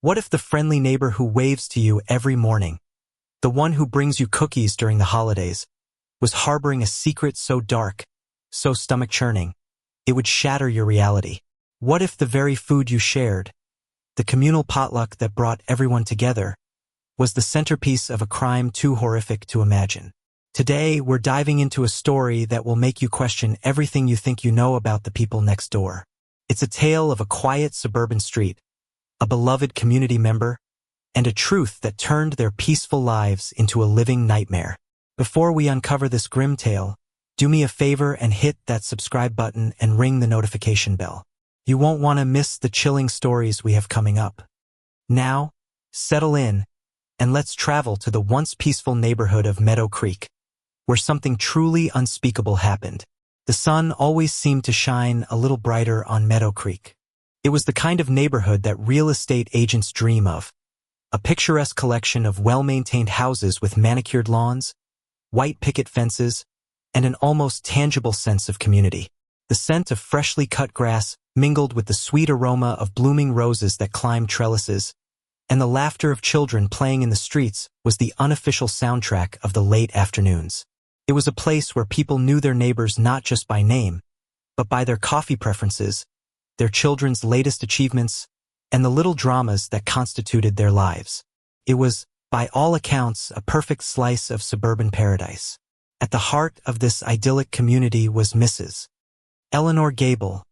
What if the friendly neighbor who waves to you every morning, the one who brings you cookies during the holidays, was harboring a secret so dark, so stomach-churning, it would shatter your reality? What if the very food you shared, the communal potluck that brought everyone together, was the centerpiece of a crime too horrific to imagine? Today, we're diving into a story that will make you question everything you think you know about the people next door. It's a tale of a quiet suburban street, a beloved community member, and a truth that turned their peaceful lives into a living nightmare. Before we uncover this grim tale, do me a favor and hit that subscribe button and ring the notification bell. You won't want to miss the chilling stories we have coming up. Now, settle in, and let's travel to the once peaceful neighborhood of Meadow Creek, where something truly unspeakable happened. The sun always seemed to shine a little brighter on Meadow Creek. It was the kind of neighborhood that real estate agents dream of, a picturesque collection of well-maintained houses with manicured lawns, white picket fences, and an almost tangible sense of community. The scent of freshly cut grass mingled with the sweet aroma of blooming roses that climbed trellises, and the laughter of children playing in the streets was the unofficial soundtrack of the late afternoons. It was a place where people knew their neighbors not just by name, but by their coffee preferences, their children's latest achievements, and the little dramas that constituted their lives. It was, by all accounts, a perfect slice of suburban paradise. At the heart of this idyllic community was Mrs. Eleanor Gable,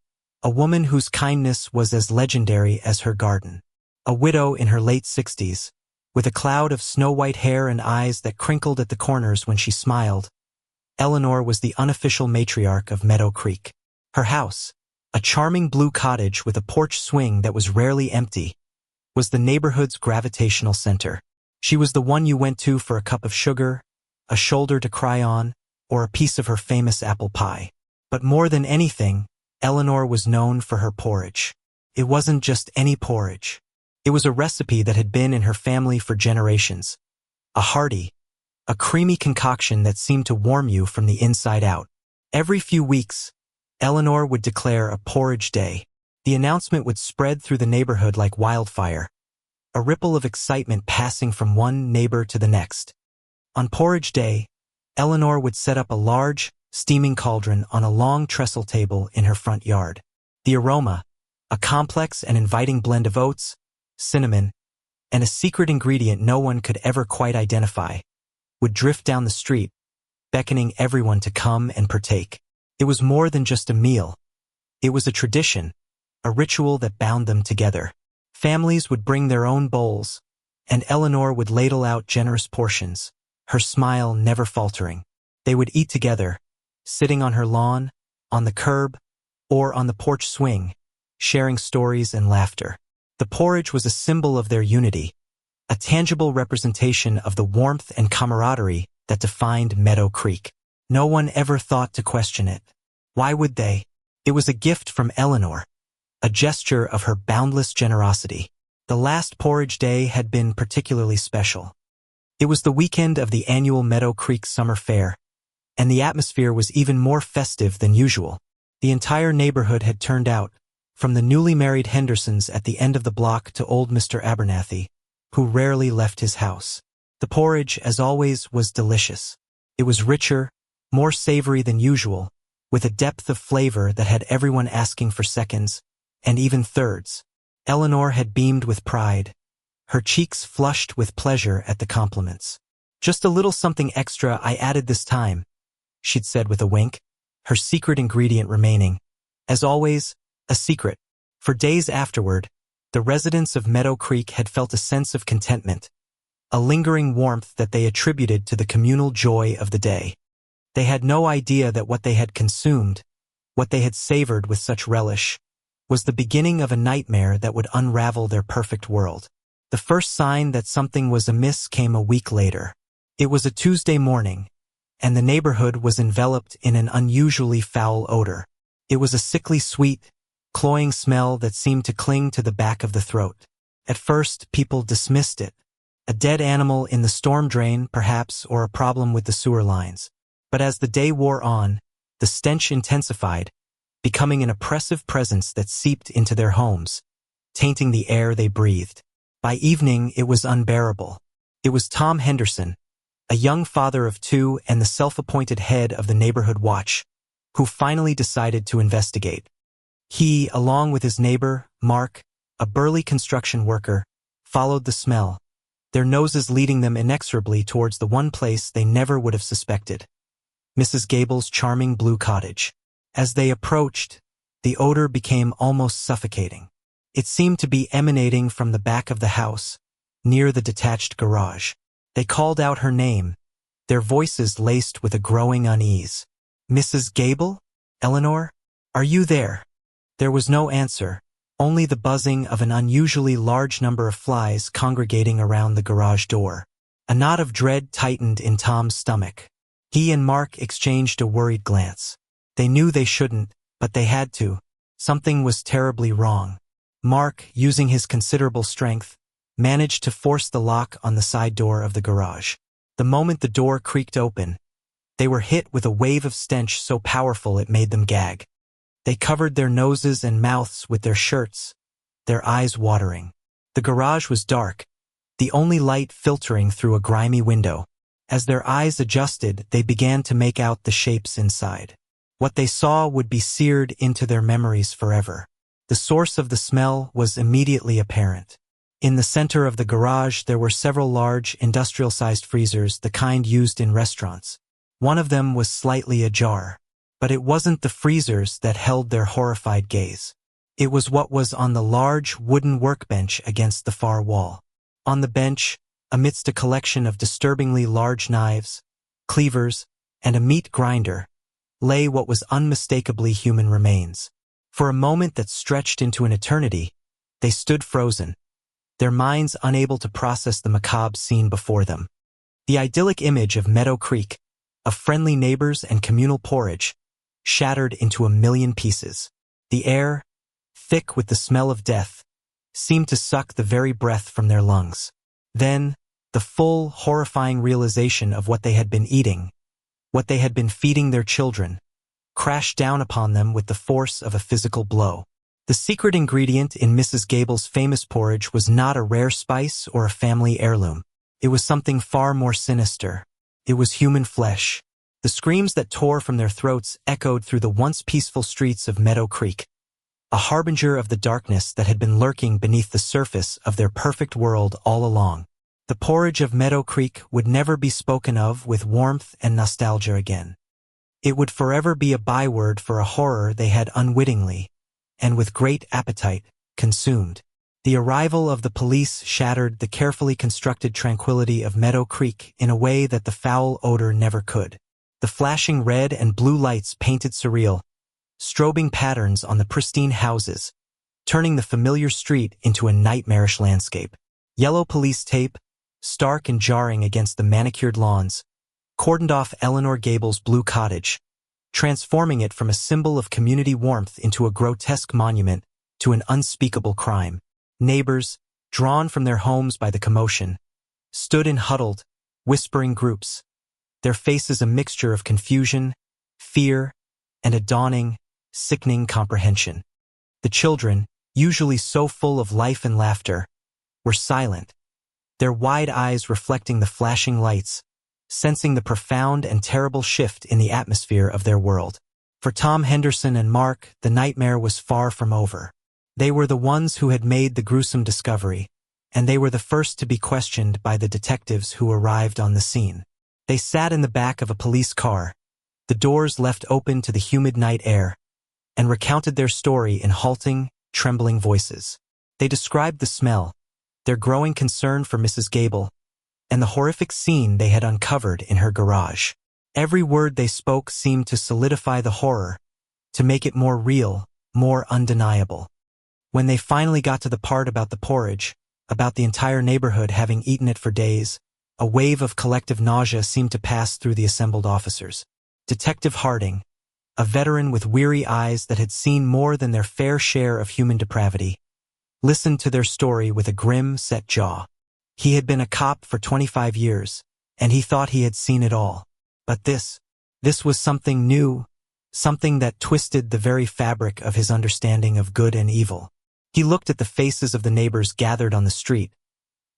a woman whose kindness was as legendary as her garden. A widow in her late 60s, with a cloud of snow-white hair and eyes that crinkled at the corners when she smiled, Eleanor was the unofficial matriarch of Meadow Creek. Her house, a charming blue cottage with a porch swing that was rarely empty, was the neighborhood's gravitational center. She was the one you went to for a cup of sugar, a shoulder to cry on, or a piece of her famous apple pie. But more than anything, Eleanor was known for her porridge. It wasn't just any porridge. It was a recipe that had been in her family for generations. A creamy concoction that seemed to warm you from the inside out. Every few weeks, Eleanor would declare a porridge day. The announcement would spread through the neighborhood like wildfire, a ripple of excitement passing from one neighbor to the next. On porridge day, Eleanor would set up a large, steaming cauldron on a long trestle table in her front yard. The aroma, a complex and inviting blend of oats, cinnamon, and a secret ingredient no one could ever quite identify, would drift down the street, beckoning everyone to come and partake. It was more than just a meal. It was a tradition, a ritual that bound them together. Families would bring their own bowls, and Eleanor would ladle out generous portions, her smile never faltering. They would eat together, sitting on her lawn, on the curb, or on the porch swing, sharing stories and laughter. The porridge was a symbol of their unity, a tangible representation of the warmth and camaraderie that defined Meadow Creek. No one ever thought to question it. Why would they? It was a gift from Eleanor, a gesture of her boundless generosity. The last porridge day had been particularly special. It was the weekend of the annual Meadow Creek Summer Fair, and the atmosphere was even more festive than usual. The entire neighborhood had turned out, from the newly married Hendersons at the end of the block to old Mr. Abernathy, who rarely left his house. The porridge, as always, was delicious. It was richer, more savory than usual, with a depth of flavor that had everyone asking for seconds, and even thirds. Eleanor had beamed with pride, her cheeks flushed with pleasure at the compliments. "Just a little something extra I added this time," she'd said with a wink, her secret ingredient remaining, as always, a secret. For days afterward, the residents of Meadow Creek had felt a sense of contentment, a lingering warmth that they attributed to the communal joy of the day. They had no idea that what they had consumed, what they had savored with such relish, was the beginning of a nightmare that would unravel their perfect world. The first sign that something was amiss came a week later. It was a Tuesday morning, and the neighborhood was enveloped in an unusually foul odor. It was a sickly sweet, cloying smell that seemed to cling to the back of the throat. At first, people dismissed it. A dead animal in the storm drain, perhaps, or a problem with the sewer lines. But as the day wore on, the stench intensified, becoming an oppressive presence that seeped into their homes, tainting the air they breathed. By evening, it was unbearable. It was Tom Henderson, a young father of two and the self-appointed head of the neighborhood watch, who finally decided to investigate. He, along with his neighbor, Mark, a burly construction worker, followed the smell, their noses leading them inexorably towards the one place they never would have suspected, Mrs. Gable's charming blue cottage. As they approached, the odor became almost suffocating. It seemed to be emanating from the back of the house, near the detached garage. They called out her name, their voices laced with a growing unease. "Mrs. Gable? Eleanor? Are you there?" There was no answer, only the buzzing of an unusually large number of flies congregating around the garage door. A knot of dread tightened in Tom's stomach. He and Mark exchanged a worried glance. They knew they shouldn't, but they had to. Something was terribly wrong. Mark, using his considerable strength, managed to force the lock on the side door of the garage. The moment the door creaked open, they were hit with a wave of stench so powerful it made them gag. They covered their noses and mouths with their shirts, their eyes watering. The garage was dark, the only light filtering through a grimy window. As their eyes adjusted, they began to make out the shapes inside. What they saw would be seared into their memories forever. The source of the smell was immediately apparent. In the center of the garage, there were several large, industrial-sized freezers, the kind used in restaurants. One of them was slightly ajar. But it wasn't the freezers that held their horrified gaze. It was what was on the large wooden workbench against the far wall. On the bench, amidst a collection of disturbingly large knives, cleavers, and a meat grinder, lay what was unmistakably human remains. For a moment that stretched into an eternity, they stood frozen, their minds unable to process the macabre scene before them. The idyllic image of Meadow Creek, of friendly neighbors and communal porridge, shattered into a million pieces. The air, thick with the smell of death, seemed to suck the very breath from their lungs. Then, the full, horrifying realization of what they had been eating, what they had been feeding their children, crashed down upon them with the force of a physical blow. The secret ingredient in Mrs. Gable's famous porridge was not a rare spice or a family heirloom. It was something far more sinister. It was human flesh. The screams that tore from their throats echoed through the once peaceful streets of Meadow Creek, a harbinger of the darkness that had been lurking beneath the surface of their perfect world all along. The porridge of Meadow Creek would never be spoken of with warmth and nostalgia again. It would forever be a byword for a horror they had unwittingly, and with great appetite, consumed. The arrival of the police shattered the carefully constructed tranquility of Meadow Creek in a way that the foul odor never could. The flashing red and blue lights painted surreal, strobing patterns on the pristine houses, turning the familiar street into a nightmarish landscape. Yellow police tape, stark and jarring against the manicured lawns, cordoned off Eleanor Gable's blue cottage, transforming it from a symbol of community warmth into a grotesque monument to an unspeakable crime. Neighbors, drawn from their homes by the commotion, stood in huddled, whispering groups, their faces a mixture of confusion, fear, and a dawning, sickening comprehension. The children, usually so full of life and laughter, were silent, their wide eyes reflecting the flashing lights, sensing the profound and terrible shift in the atmosphere of their world. For Tom Henderson and Mark, the nightmare was far from over. They were the ones who had made the gruesome discovery, and they were the first to be questioned by the detectives who arrived on the scene. They sat in the back of a police car, the doors left open to the humid night air, and recounted their story in halting, trembling voices. They described the smell, their growing concern for Mrs. Gable, and the horrific scene they had uncovered in her garage. Every word they spoke seemed to solidify the horror, to make it more real, more undeniable. When they finally got to the part about the porridge, about the entire neighborhood having eaten it for days, a wave of collective nausea seemed to pass through the assembled officers. Detective Harding, a veteran with weary eyes that had seen more than their fair share of human depravity, listened to their story with a grim, set jaw. He had been a cop for 25 years, and he thought he had seen it all. But this was something new, something that twisted the very fabric of his understanding of good and evil. He looked at the faces of the neighbors gathered on the street,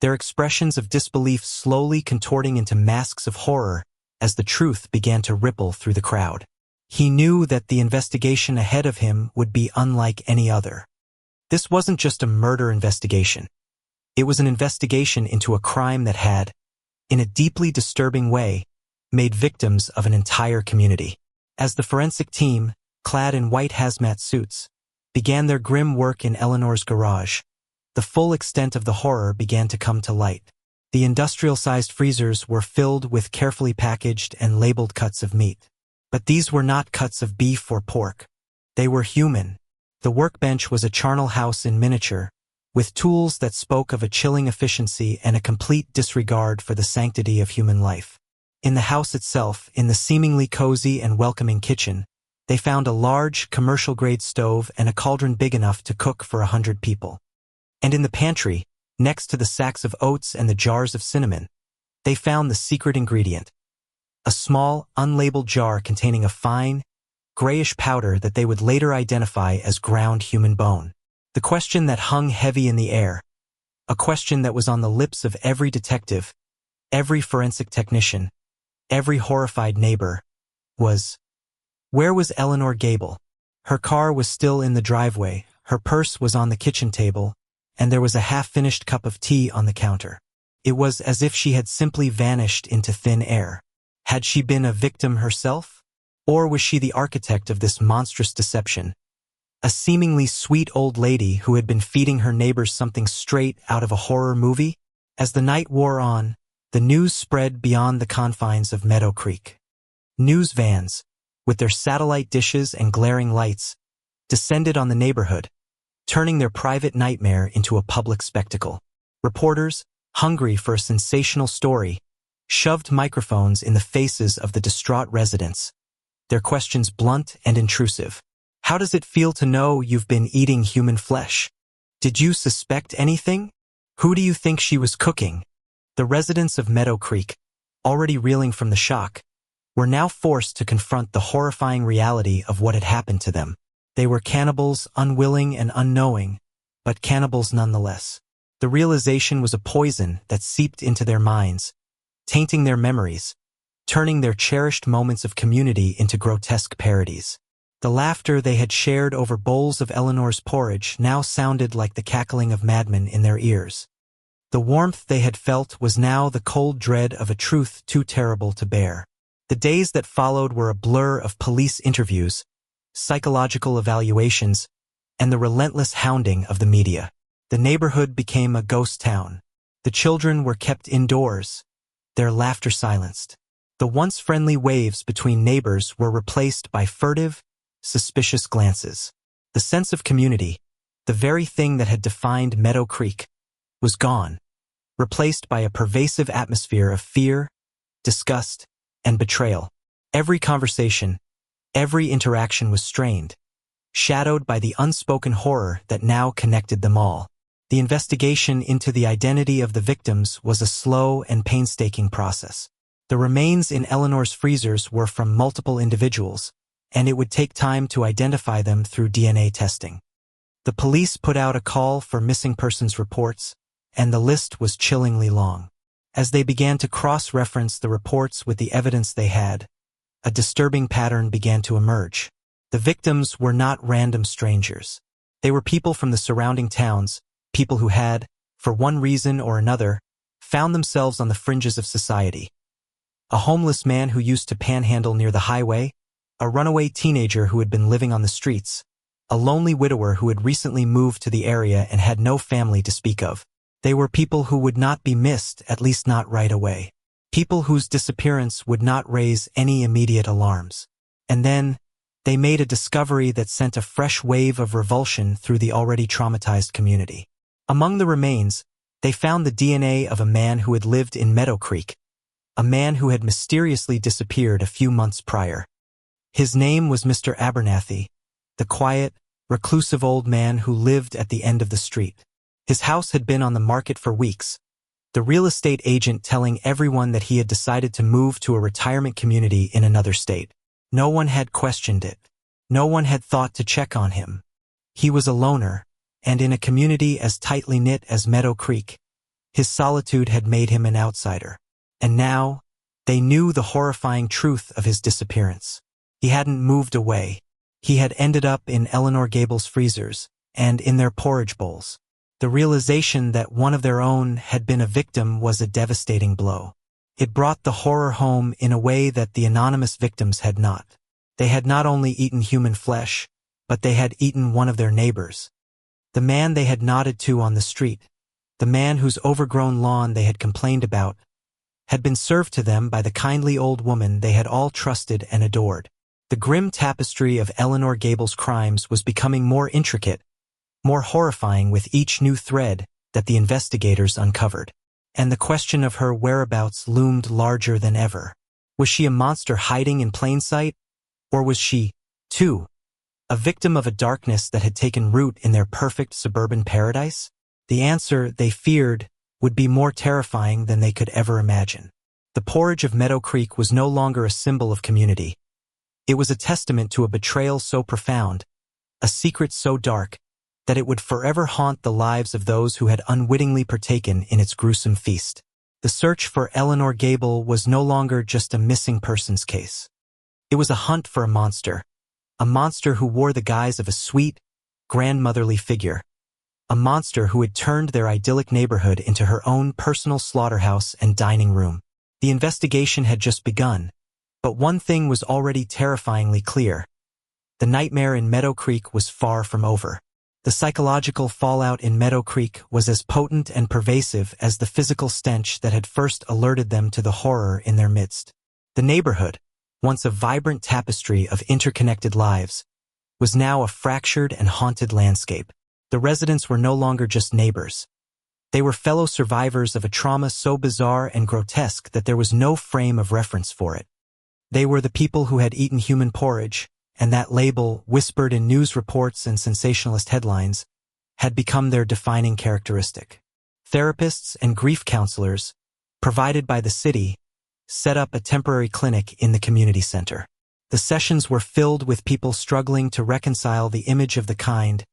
their expressions of disbelief slowly contorting into masks of horror as the truth began to ripple through the crowd. He knew that the investigation ahead of him would be unlike any other. This wasn't just a murder investigation. It was an investigation into a crime that had, in a deeply disturbing way, made victims of an entire community. As the forensic team, clad in white hazmat suits, began their grim work in Eleanor's garage, the full extent of the horror began to come to light. The industrial-sized freezers were filled with carefully packaged and labeled cuts of meat. But these were not cuts of beef or pork. They were human. The workbench was a charnel house in miniature, with tools that spoke of a chilling efficiency and a complete disregard for the sanctity of human life. In the house itself, in the seemingly cozy and welcoming kitchen, they found a large, commercial-grade stove and a cauldron big enough to cook for 100 people. And in the pantry, next to the sacks of oats and the jars of cinnamon, they found the secret ingredient. A small, unlabeled jar containing a fine, grayish powder that they would later identify as ground human bone. The question that hung heavy in the air, a question that was on the lips of every detective, every forensic technician, every horrified neighbor, was, where was Eleanor Gable? Her car was still in the driveway, her purse was on the kitchen table, and there was a half-finished cup of tea on the counter. It was as if she had simply vanished into thin air. Had she been a victim herself? Or was she the architect of this monstrous deception? A seemingly sweet old lady who had been feeding her neighbors something straight out of a horror movie? As the night wore on, the news spread beyond the confines of Meadow Creek. News vans, with their satellite dishes and glaring lights, descended on the neighborhood, turning their private nightmare into a public spectacle. Reporters, hungry for a sensational story, shoved microphones in the faces of the distraught residents, their questions blunt and intrusive. How does it feel to know you've been eating human flesh? Did you suspect anything? Who do you think she was cooking? The residents of Meadow Creek, already reeling from the shock, were now forced to confront the horrifying reality of what had happened to them. They were cannibals, unwilling and unknowing, but cannibals nonetheless. The realization was a poison that seeped into their minds, tainting their memories, turning their cherished moments of community into grotesque parodies. The laughter they had shared over bowls of Eleanor's porridge now sounded like the cackling of madmen in their ears. The warmth they had felt was now the cold dread of a truth too terrible to bear. The days that followed were a blur of police interviews, psychological evaluations, and the relentless hounding of the media. The neighborhood became a ghost town. The children were kept indoors, their laughter silenced. The once friendly waves between neighbors were replaced by furtive, suspicious glances. The sense of community, the very thing that had defined Meadow Creek, was gone, replaced by a pervasive atmosphere of fear, disgust, and betrayal. Every conversation, every interaction was strained, shadowed by the unspoken horror that now connected them all. The investigation into the identity of the victims was a slow and painstaking process. The remains in Eleanor's freezers were from multiple individuals, and it would take time to identify them through DNA testing. The police put out a call for missing persons reports, and the list was chillingly long. As they began to cross-reference the reports with the evidence they had, a disturbing pattern began to emerge. The victims were not random strangers. They were people from the surrounding towns, people who had, for one reason or another, found themselves on the fringes of society. A homeless man who used to panhandle near the highway, a runaway teenager who had been living on the streets, a lonely widower who had recently moved to the area and had no family to speak of. They were people who would not be missed, at least not right away. People whose disappearance would not raise any immediate alarms. And then, they made a discovery that sent a fresh wave of revulsion through the already traumatized community. Among the remains, they found the DNA of a man who had lived in Meadow Creek, a man who had mysteriously disappeared a few months prior. His name was Mr. Abernathy, the quiet, reclusive old man who lived at the end of the street. His house had been on the market for weeks, the real estate agent telling everyone that he had decided to move to a retirement community in another state. No one had questioned it. No one had thought to check on him. He was a loner, and in a community as tightly knit as Meadow Creek, His solitude had made him an outsider. And now, they knew the horrifying truth of his disappearance. He hadn't moved away. He had ended up in Eleanor Gable's freezers and in their porridge bowls. The realization that one of their own had been a victim was a devastating blow. It brought the horror home in a way that the anonymous victims had not. They had not only eaten human flesh, but they had eaten one of their neighbors. The man they had nodded to on the street, the man whose overgrown lawn they had complained about, had been served to them by the kindly old woman they had all trusted and adored. The grim tapestry of Eleanor Gable's crimes was becoming more intricate, more horrifying with each new thread that the investigators uncovered. And the question of her whereabouts loomed larger than ever. Was she a monster hiding in plain sight? Or was she, too, a victim of a darkness that had taken root in their perfect suburban paradise? The answer, they feared, would be more terrifying than they could ever imagine. The Porridge of Meadow Creek was no longer a symbol of community. It was a testament to a betrayal so profound, a secret so dark, that it would forever haunt the lives of those who had unwittingly partaken in its gruesome feast. The search for Eleanor Gable was no longer just a missing persons case. It was a hunt for a monster who wore the guise of a sweet, grandmotherly figure, a monster who had turned their idyllic neighborhood into her own personal slaughterhouse and dining room. The investigation had just begun, but one thing was already terrifyingly clear. The nightmare in Meadow Creek was far from over. The psychological fallout in Meadow Creek was as potent and pervasive as the physical stench that had first alerted them to the horror in their midst. The neighborhood, once a vibrant tapestry of interconnected lives, was now a fractured and haunted landscape. The residents were no longer just neighbors. They were fellow survivors of a trauma so bizarre and grotesque that there was no frame of reference for it. They were the people who had eaten human porridge, and that label, whispered in news reports and sensationalist headlines, had become their defining characteristic. Therapists and grief counselors, provided by the city, set up a temporary clinic in the community center. The sessions were filled with people struggling to reconcile the image of the kind,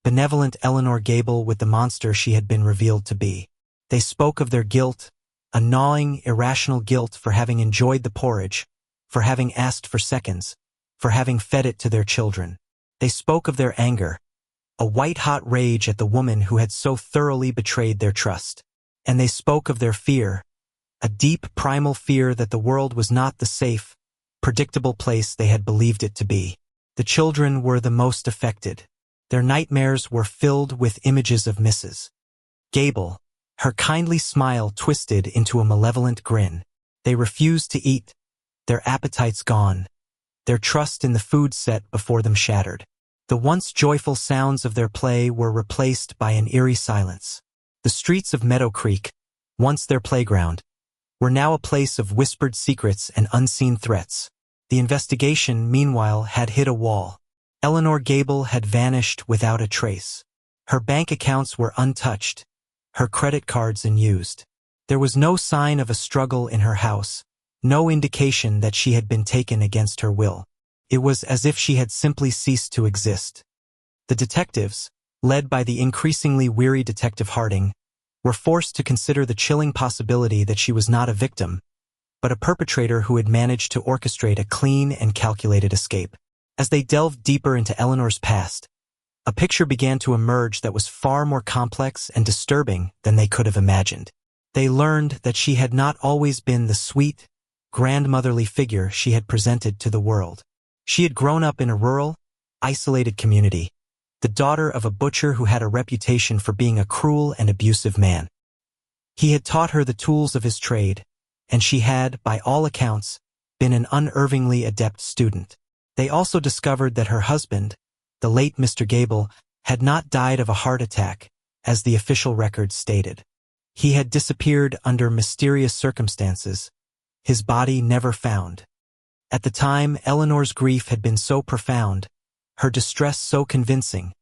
benevolent Eleanor Gable with the monster she had been revealed to be. They spoke of their guilt, a gnawing, irrational guilt for having enjoyed the porridge, for having asked for seconds, for having fed it to their children. They spoke of their anger, a white-hot rage at the woman who had so thoroughly betrayed their trust. And they spoke of their fear, a deep, primal fear that the world was not the safe, predictable place they had believed it to be. The children were the most affected. Their nightmares were filled with images of Mrs. Gable, her kindly smile twisted into a malevolent grin. They refused to eat, their appetites gone, their trust in the food set before them shattered. The once joyful sounds of their play were replaced by an eerie silence. The streets of Meadow Creek, once their playground, were now a place of whispered secrets and unseen threats. The investigation, meanwhile, had hit a wall. Eleanor Gable had vanished without a trace. Her bank accounts were untouched, her credit cards unused. There was no sign of a struggle in her house, no indication that she had been taken against her will. It was as if she had simply ceased to exist. The detectives, led by the increasingly weary Detective Harding, were forced to consider the chilling possibility that she was not a victim, but a perpetrator who had managed to orchestrate a clean and calculated escape. As they delved deeper into Eleanor's past, a picture began to emerge that was far more complex and disturbing than they could have imagined. They learned that she had not always been the sweet, grandmotherly figure she had presented to the world. She had grown up in a rural, isolated community, the daughter of a butcher who had a reputation for being a cruel and abusive man. He had taught her the tools of his trade, and she had, by all accounts, been an unervingly adept student. They also discovered that her husband, the late Mr. Gable, had not died of a heart attack, as the official records stated. He had disappeared under mysterious circumstances, his body never found. At the time, Eleanor's grief had been so profound, her distress so convincing,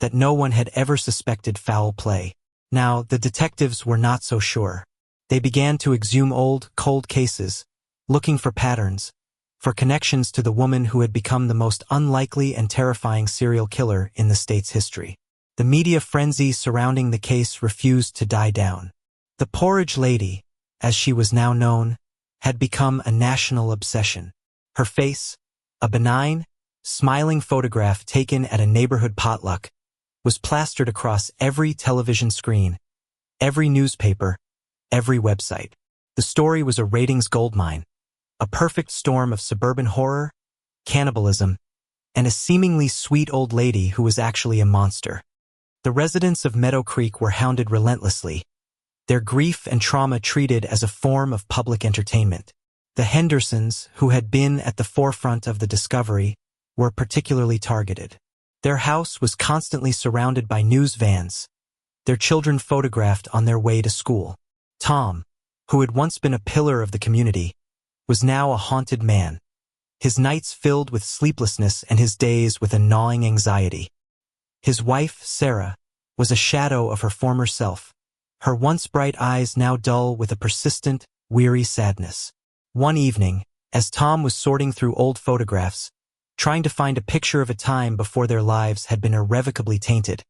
that no one had ever suspected foul play. Now, the detectives were not so sure. They began to exhume old, cold cases, looking for patterns, for connections to the woman who had become the most unlikely and terrifying serial killer in the state's history. The media frenzy surrounding the case refused to die down. The Porridge lady, as she was now known, had become a national obsession. Her face, a benign, smiling photograph taken at a neighborhood potluck, was plastered across every television screen, every newspaper, every website. The story was a ratings goldmine, a perfect storm of suburban horror, cannibalism, and a seemingly sweet old lady who was actually a monster. The residents of Meadow Creek were hounded relentlessly, their grief and trauma treated as a form of public entertainment. The Hendersons, who had been at the forefront of the discovery, were particularly targeted. Their house was constantly surrounded by news vans, their children photographed on their way to school. Tom, who had once been a pillar of the community, was now a haunted man, his nights filled with sleeplessness and his days with a gnawing anxiety. His wife, Sarah, was a shadow of her former self, her once bright eyes now dull with a persistent, weary sadness. One evening, as Tom was sorting through old photographs, trying to find a picture of a time before their lives had been irrevocably tainted,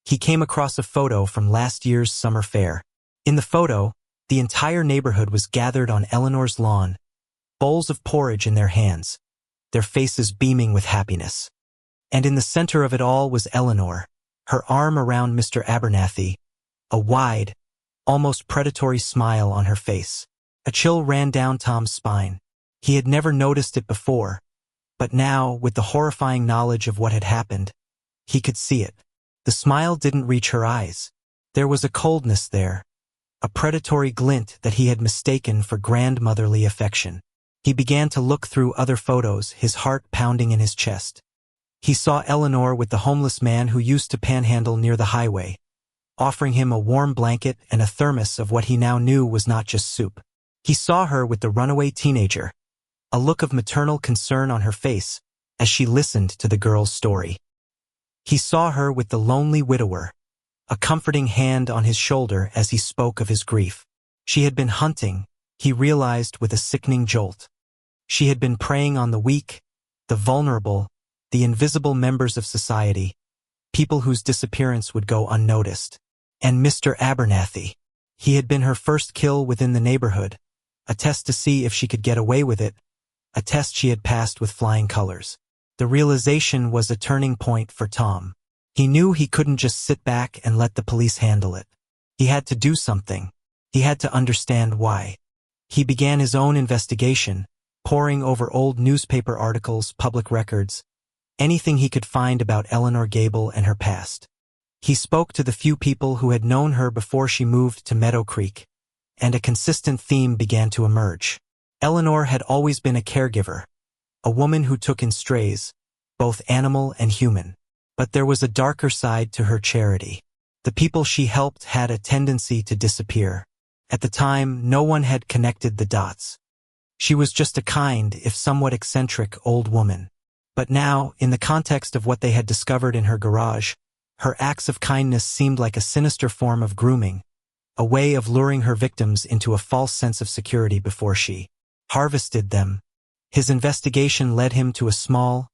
he came across a photo from last year's summer fair. In the photo, the entire neighborhood was gathered on Eleanor's lawn, bowls of porridge in their hands, their faces beaming with happiness. And in the center of it all was Eleanor, her arm around Mr. Abernathy, a wide, almost predatory smile on her face. A chill ran down Tom's spine. He had never noticed it before, but now, with the horrifying knowledge of what had happened, he could see it. The smile didn't reach her eyes. There was a coldness there, a predatory glint that he had mistaken for grandmotherly affection. He began to look through other photos, his heart pounding in his chest. He saw Eleanor with the homeless man who used to panhandle near the highway, offering him a warm blanket and a thermos of what he now knew was not just soup. He saw her with the runaway teenager, a look of maternal concern on her face as she listened to the girl's story. He saw her with the lonely widower, a comforting hand on his shoulder as he spoke of his grief. She had been hunting, he realized with a sickening jolt. She had been preying on the weak, the vulnerable, the invisible members of society, people whose disappearance would go unnoticed. And Mr. Abernathy. He had been her first kill within the neighborhood, a test to see if she could get away with it, a test she had passed with flying colors. The realization was a turning point for Tom. He knew he couldn't just sit back and let the police handle it. He had to do something. He had to understand why. He began his own investigation, poring over old newspaper articles, public records, anything he could find about Eleanor Gable and her past. He spoke to the few people who had known her before she moved to Meadow Creek, and a consistent theme began to emerge. Eleanor had always been a caregiver, a woman who took in strays, both animal and human. But there was a darker side to her charity. The people she helped had a tendency to disappear. At the time, no one had connected the dots. She was just a kind, if somewhat eccentric, old woman. But now, in the context of what they had discovered in her garage, her acts of kindness seemed like a sinister form of grooming, a way of luring her victims into a false sense of security before she harvested them. His investigation led him to a small,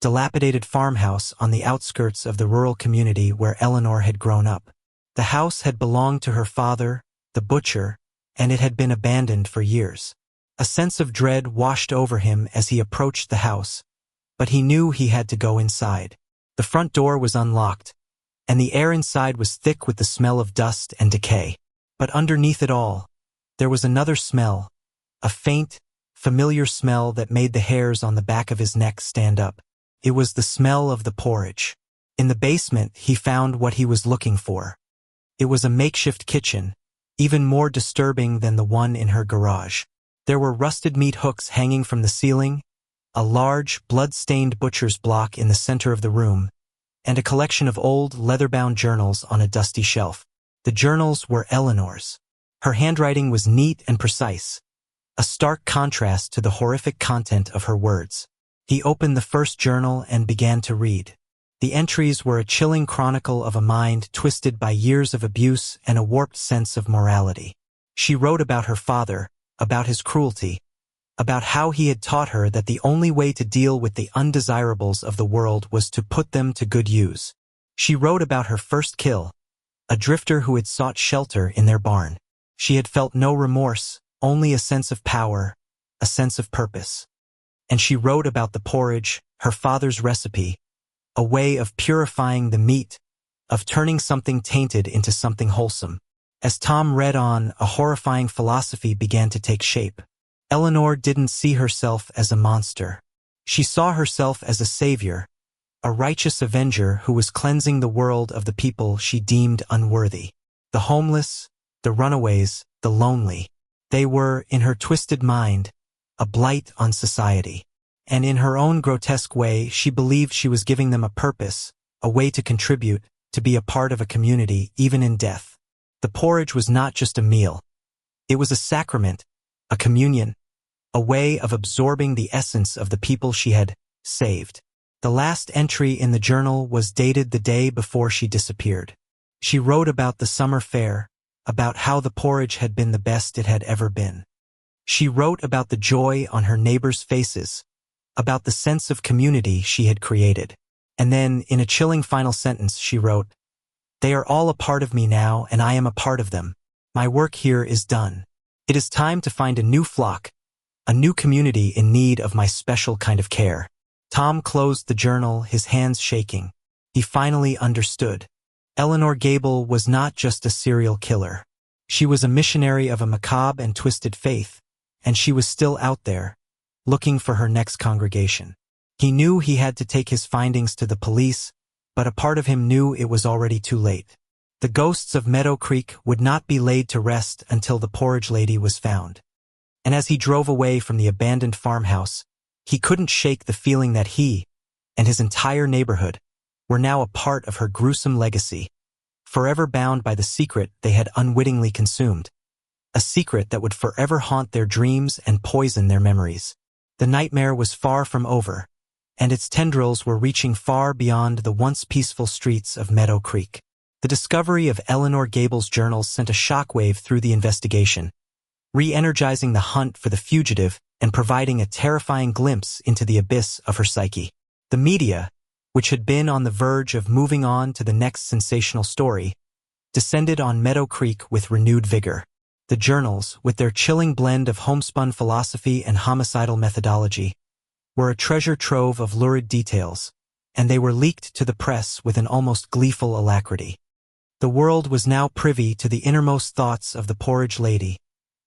dilapidated farmhouse on the outskirts of the rural community where Eleanor had grown up. The house had belonged to her father, the butcher, and it had been abandoned for years. A sense of dread washed over him as he approached the house, but he knew he had to go inside. The front door was unlocked, and the air inside was thick with the smell of dust and decay. But underneath it all, there was another smell, a faint, familiar smell that made the hairs on the back of his neck stand up. It was the smell of the porridge. In the basement, he found what he was looking for. It was a makeshift kitchen, even more disturbing than the one in her garage. There were rusted meat hooks hanging from the ceiling, a large, blood-stained butcher's block in the center of the room, and a collection of old, leather-bound journals on a dusty shelf. The journals were Eleanor's. Her handwriting was neat and precise, a stark contrast to the horrific content of her words. He opened the first journal and began to read. The entries were a chilling chronicle of a mind twisted by years of abuse and a warped sense of morality. She wrote about her father, about his cruelty, about how he had taught her that the only way to deal with the undesirables of the world was to put them to good use. She wrote about her first kill, a drifter who had sought shelter in their barn. She had felt no remorse, only a sense of power, a sense of purpose. And she wrote about the porridge, her father's recipe, a way of purifying the meat, of turning something tainted into something wholesome. As Tom read on, a horrifying philosophy began to take shape. Eleanor didn't see herself as a monster. She saw herself as a savior, a righteous avenger who was cleansing the world of the people she deemed unworthy. The homeless, the runaways, the lonely. They were, in her twisted mind, a blight on society. And in her own grotesque way, she believed she was giving them a purpose, a way to contribute, to be a part of a community, even in death. The porridge was not just a meal. It was a sacrament, a communion, a way of absorbing the essence of the people she had saved. The last entry in the journal was dated the day before she disappeared. She wrote about the summer fair, about how the porridge had been the best it had ever been. She wrote about the joy on her neighbors' faces, about the sense of community she had created. And then, in a chilling final sentence, she wrote, "They are all a part of me now, and I am a part of them. My work here is done. It is time to find a new flock, a new community in need of my special kind of care." Tom closed the journal, his hands shaking. He finally understood. Eleanor Gable was not just a serial killer. She was a missionary of a macabre and twisted faith, and she was still out there, looking for her next congregation. He knew he had to take his findings to the police, but a part of him knew it was already too late. The ghosts of Meadow Creek would not be laid to rest until the porridge lady was found. And as he drove away from the abandoned farmhouse, he couldn't shake the feeling that he, and his entire neighborhood, were now a part of her gruesome legacy, forever bound by the secret they had unwittingly consumed, a secret that would forever haunt their dreams and poison their memories. The nightmare was far from over, and its tendrils were reaching far beyond the once peaceful streets of Meadow Creek. The discovery of Eleanor Gable's journals sent a shockwave through the investigation, re-energizing the hunt for the fugitive and providing a terrifying glimpse into the abyss of her psyche. The media, which had been on the verge of moving on to the next sensational story, descended on Meadow Creek with renewed vigor. The journals, with their chilling blend of homespun philosophy and homicidal methodology, were a treasure trove of lurid details, and they were leaked to the press with an almost gleeful alacrity. The world was now privy to the innermost thoughts of the porridge lady,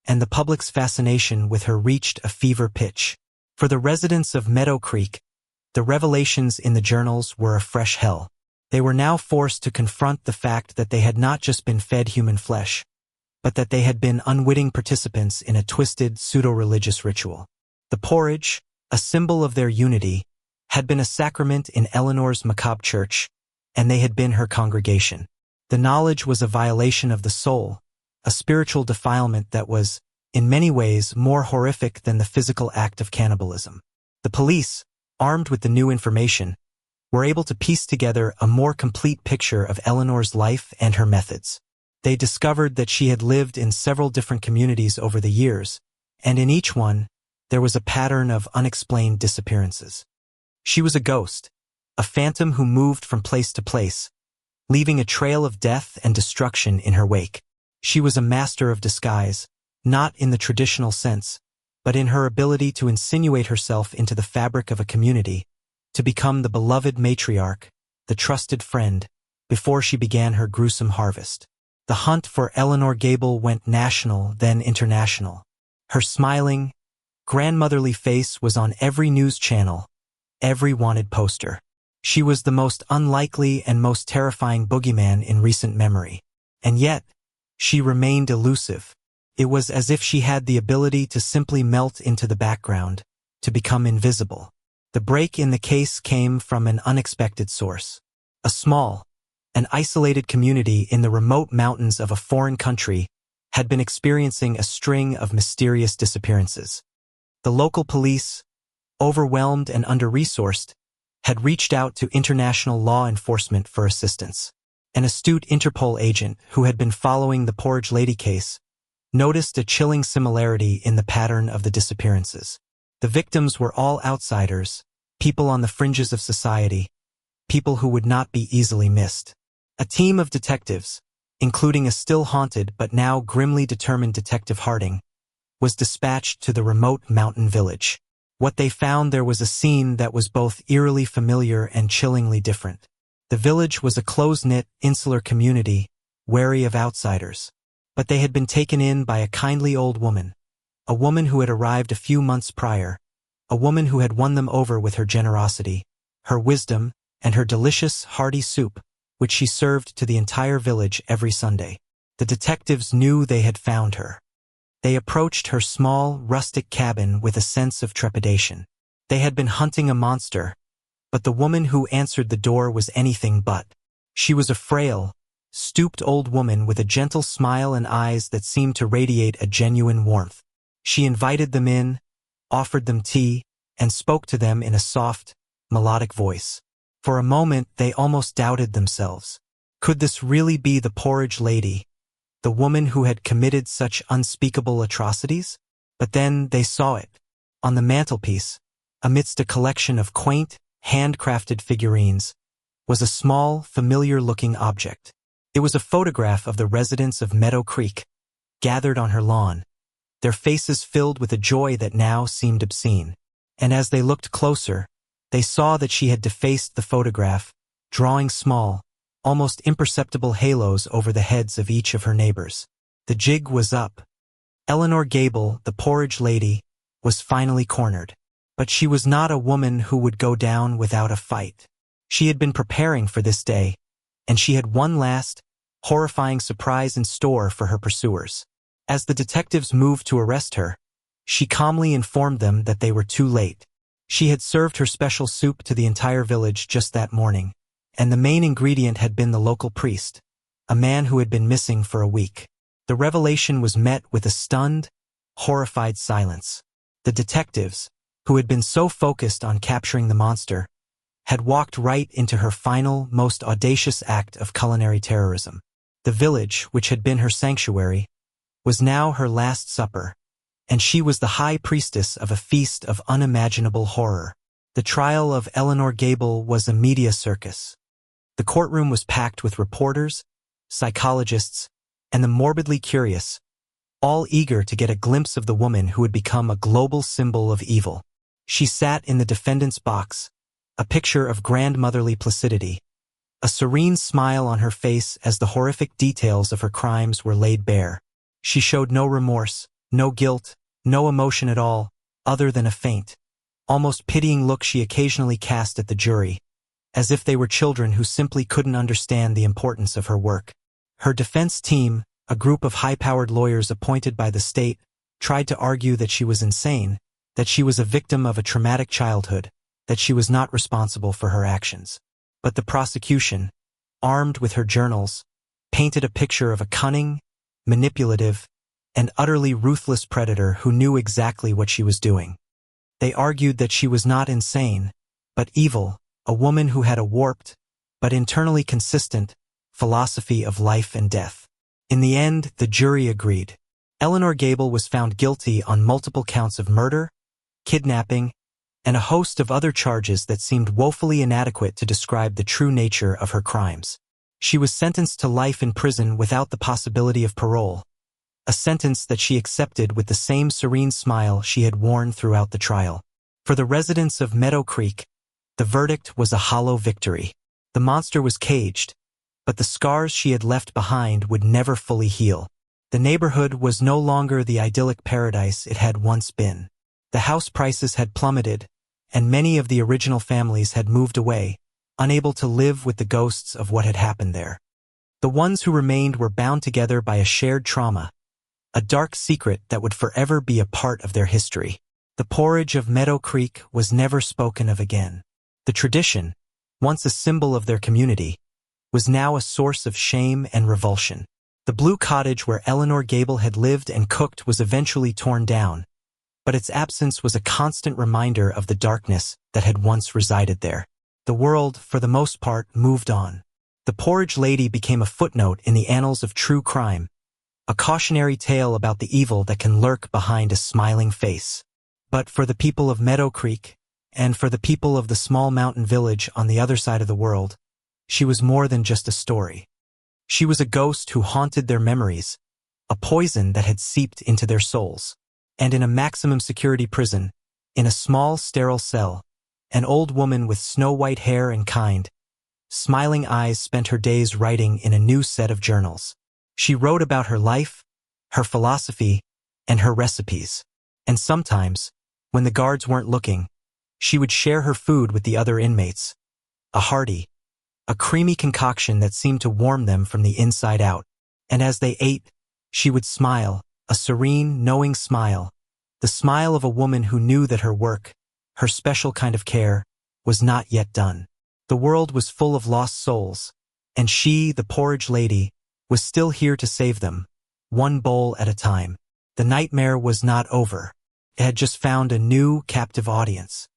and the public's fascination with her reached a fever pitch. For the residents of Meadow Creek, the revelations in the journals were a fresh hell. They were now forced to confront the fact that they had not just been fed human flesh, but that they had been unwitting participants in a twisted, pseudo-religious ritual. The porridge, a symbol of their unity, had been a sacrament in Eleanor's macabre church, and they had been her congregation. The knowledge was a violation of the soul, a spiritual defilement that was, in many ways, more horrific than the physical act of cannibalism. The police, armed with the new information, were able to piece together a more complete picture of Eleanor's life and her methods. They discovered that she had lived in several different communities over the years, and in each one, there was a pattern of unexplained disappearances. She was a ghost, a phantom who moved from place to place, leaving a trail of death and destruction in her wake. She was a master of disguise, not in the traditional sense, but in her ability to insinuate herself into the fabric of a community, to become the beloved matriarch, the trusted friend, before she began her gruesome harvest. The hunt for Eleanor Gable went national, then international. Her smiling, grandmotherly face was on every news channel, every wanted poster. She was the most unlikely and most terrifying boogeyman in recent memory. And yet, she remained elusive. It was as if she had the ability to simply melt into the background, to become invisible. The break in the case came from an unexpected source. An isolated community in the remote mountains of a foreign country had been experiencing a string of mysterious disappearances. The local police, overwhelmed and under-resourced, had reached out to international law enforcement for assistance. An astute Interpol agent who had been following the Porridge Lady case noticed a chilling similarity in the pattern of the disappearances. The victims were all outsiders, people on the fringes of society, people who would not be easily missed. A team of detectives, including a still haunted but now grimly determined Detective Harding, was dispatched to the remote mountain village. What they found there was a scene that was both eerily familiar and chillingly different. The village was a close-knit, insular community, wary of outsiders. But they had been taken in by a kindly old woman, a woman who had arrived a few months prior, a woman who had won them over with her generosity, her wisdom, and her delicious, hearty soup, which she served to the entire village every Sunday. The detectives knew they had found her. They approached her small, rustic cabin with a sense of trepidation. They had been hunting a monster, but the woman who answered the door was anything but. She was a frail, stooped old woman with a gentle smile and eyes that seemed to radiate a genuine warmth. She invited them in, offered them tea, and spoke to them in a soft, melodic voice. For a moment, they almost doubted themselves. Could this really be the Porridge lady, the woman who had committed such unspeakable atrocities? But then they saw it. On the mantelpiece, amidst a collection of quaint, handcrafted figurines, was a small, familiar-looking object. It was a photograph of the residents of Meadow Creek, gathered on her lawn, their faces filled with a joy that now seemed obscene. And as they looked closer, they saw that she had defaced the photograph, drawing small, almost imperceptible halos over the heads of each of her neighbors. The jig was up. Eleanor Gable, the Porridge lady, was finally cornered. But she was not a woman who would go down without a fight. She had been preparing for this day, and she had one last, horrifying surprise in store for her pursuers. As the detectives moved to arrest her, she calmly informed them that they were too late. She had served her special soup to the entire village just that morning, and the main ingredient had been the local priest, a man who had been missing for a week. The revelation was met with a stunned, horrified silence. The detectives, who had been so focused on capturing the monster, had walked right into her final, most audacious act of culinary terrorism. The village, which had been her sanctuary, was now her last supper, and she was the high priestess of a feast of unimaginable horror. The trial of Eleanor Gable was a media circus. The courtroom was packed with reporters, psychologists, and the morbidly curious, all eager to get a glimpse of the woman who had become a global symbol of evil. She sat in the defendant's box, a picture of grandmotherly placidity, a serene smile on her face as the horrific details of her crimes were laid bare. She showed no remorse, no guilt, no emotion at all, other than a faint, almost pitying look she occasionally cast at the jury, as if they were children who simply couldn't understand the importance of her work. Her defense team, a group of high-powered lawyers appointed by the state, tried to argue that she was insane, that she was a victim of a traumatic childhood, that she was not responsible for her actions. But the prosecution, armed with her journals, painted a picture of a cunning, manipulative, and utterly ruthless predator who knew exactly what she was doing. They argued that she was not insane, but evil, a woman who had a warped, but internally consistent, philosophy of life and death. In the end, the jury agreed. Eleanor Gable was found guilty on multiple counts of murder, kidnapping, and a host of other charges that seemed woefully inadequate to describe the true nature of her crimes. She was sentenced to life in prison without the possibility of parole, a sentence that she accepted with the same serene smile she had worn throughout the trial. For the residents of Meadow Creek, the verdict was a hollow victory. The monster was caged, but the scars she had left behind would never fully heal. The neighborhood was no longer the idyllic paradise it had once been. The house prices had plummeted, and many of the original families had moved away, unable to live with the ghosts of what had happened there. The ones who remained were bound together by a shared trauma, a dark secret that would forever be a part of their history. The Porridge of Meadow Creek was never spoken of again. The tradition, once a symbol of their community, was now a source of shame and revulsion. The blue cottage where Eleanor Gable had lived and cooked was eventually torn down, but its absence was a constant reminder of the darkness that had once resided there. The world, for the most part, moved on. The Porridge lady became a footnote in the annals of true crime, a cautionary tale about the evil that can lurk behind a smiling face. But for the people of Meadow Creek, and for the people of the small mountain village on the other side of the world, she was more than just a story. She was a ghost who haunted their memories, a poison that had seeped into their souls. And in a maximum security prison, in a small, sterile cell, an old woman with snow-white hair and kind, smiling eyes spent her days writing in a new set of journals. She wrote about her life, her philosophy, and her recipes. And sometimes, when the guards weren't looking, she would share her food with the other inmates. A hearty, a creamy concoction that seemed to warm them from the inside out. And as they ate, she would smile, a serene, knowing smile, the smile of a woman who knew that her work, her special kind of care, was not yet done. The world was full of lost souls, and she, the Porridge lady, was still here to save them, one bowl at a time. The nightmare was not over. It had just found a new, captive audience.